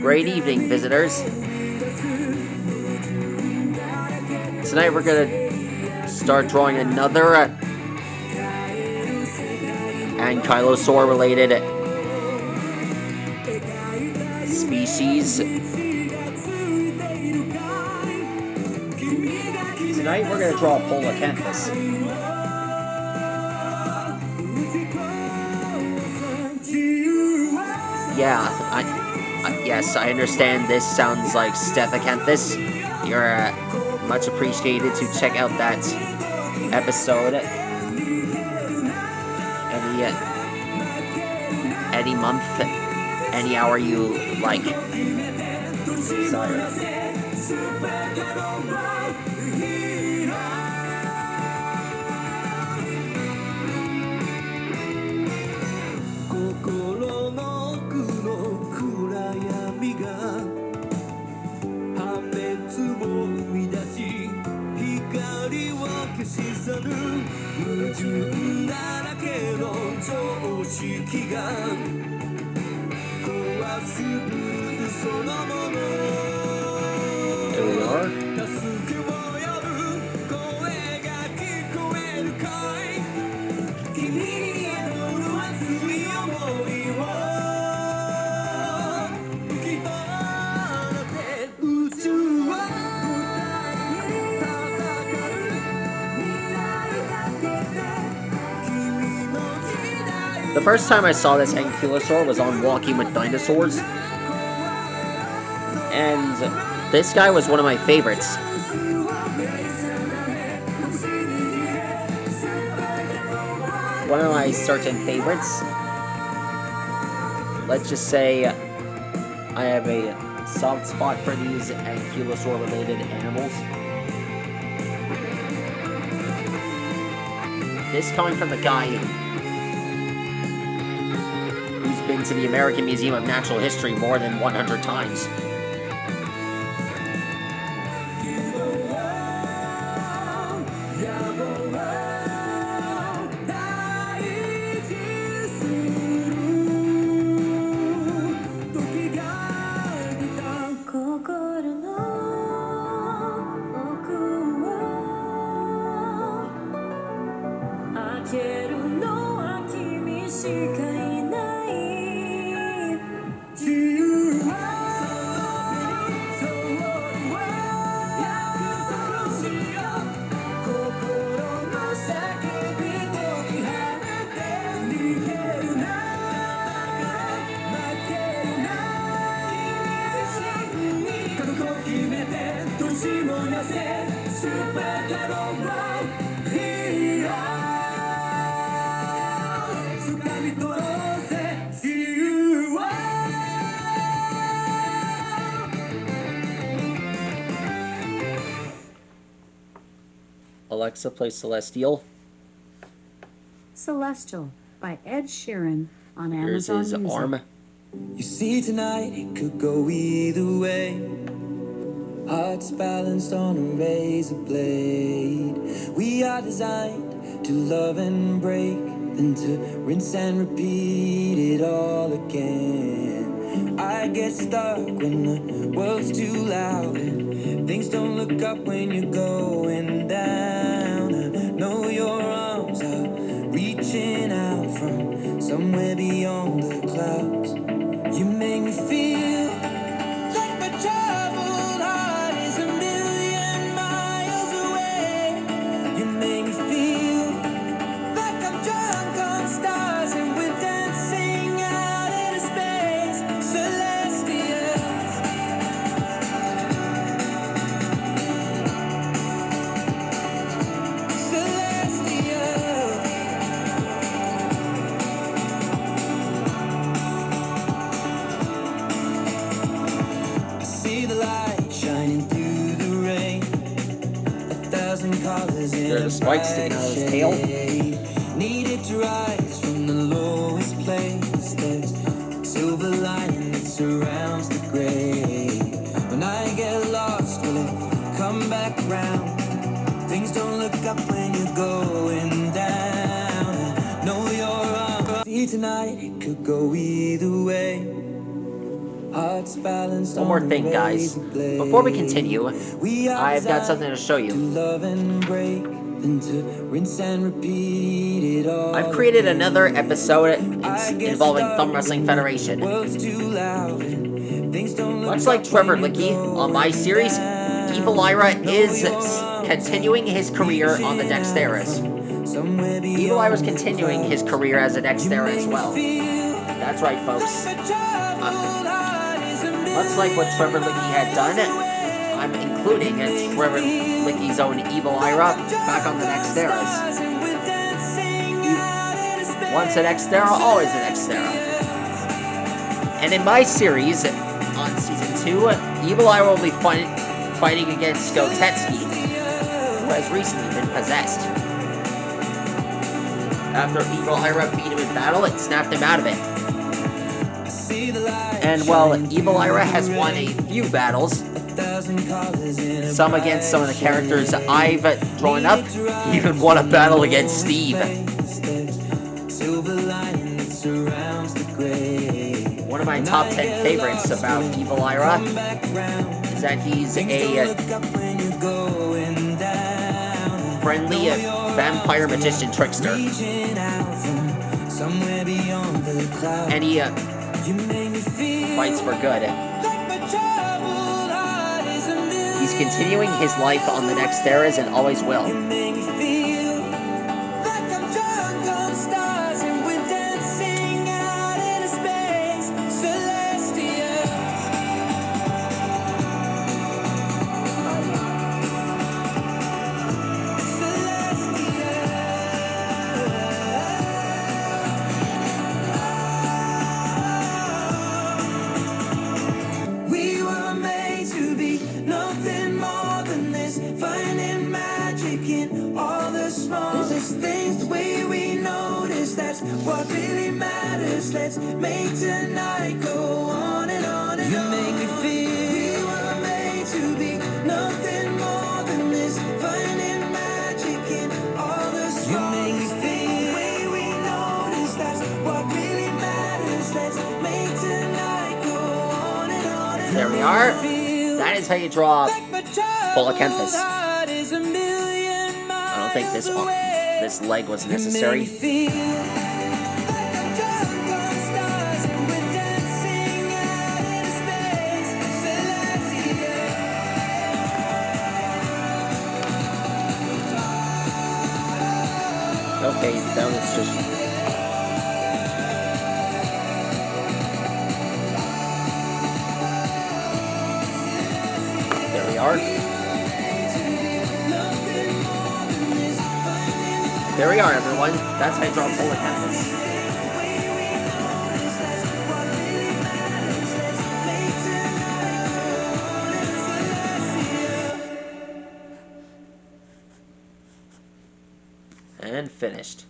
Great evening, visitors. Tonight we're gonna start drawing another ankylosaur related species. Tonight we're gonna draw Polacanthus. Yeah, yes, I understand this sounds like Acanthus. You're much appreciated to check out that episode any month, any hour you like. Sorry. There we are. The first time I saw this ankylosaur was on Walking with Dinosaurs, and this guy was one of my favorites. One of my certain favorites. Let's just say I have a soft spot for these ankylosaur related animals. This coming from the guy who's been to the American Museum of Natural History more than 100 times. Alexa, play Celestial. Celestial by Ed Sheeran on Here's Amazon his Music. arm. You see tonight it could go either way. Hearts balanced on a razor blade. We are designed to love and break, then to rinse and repeat it all again. I get stuck when the world's too loud and things don't look up when you're going down. I know your arms are reaching out from somewhere beyond the clouds. You make me feel like my troubled heart is a million miles away. You make me feel like I'm drunk on stars and we're dancing out into space. Celestial. Celestial. See the light shining through the rain. 1,000 colors in There's a spike sticking out of his tail. Need to rise from the lowest place. There's silver lining that surrounds the gray. When I get lost, will it come back round? Things don't look up when you're going down. Know you're on feet tonight, it could go either way. Hearts balanced. One more thing, guys. Before we continue, I've got something to show you. I've created another episode involving Thumb Wrestling Federation. Much like Trevor Lickey on my series, Evil Ira is continuing his career on the Dexterous. Evil Ira's continuing his career as a Dexterra as well. That's right, folks. Much like what Trevor Lickey had done, I'm including Trevor Lickey's own Evil Ira back on the Dexterras. Once an Dexterra, always an Dexterra. And in my series, on Season 2, Evil Ira will be fighting against Skotetsky, who has recently been possessed. After Evil Ira beat him in battle, it snapped him out of it. And while Evil Ira has won a few battles, some against some of the characters I've drawn up, he even won a battle against Steve. One of my top 10 favorites about Evil Ira is that he's a friendly vampire magician trickster. And he fights for good. He's continuing his life on the Dexterras and always will. What really matters, let's make tonight go on and on and on. You make me feel we were made to be nothing more than this, finding magic in all the small. You make me feel the way we notice, that's what really matters, let's make tonight go on and on and on. There we are. That is how you draw Polacanthus. I don't think this leg was necessary. Okay, that was just... There we are. There we are, everyone. That's how you draw Polacanthus. And finished.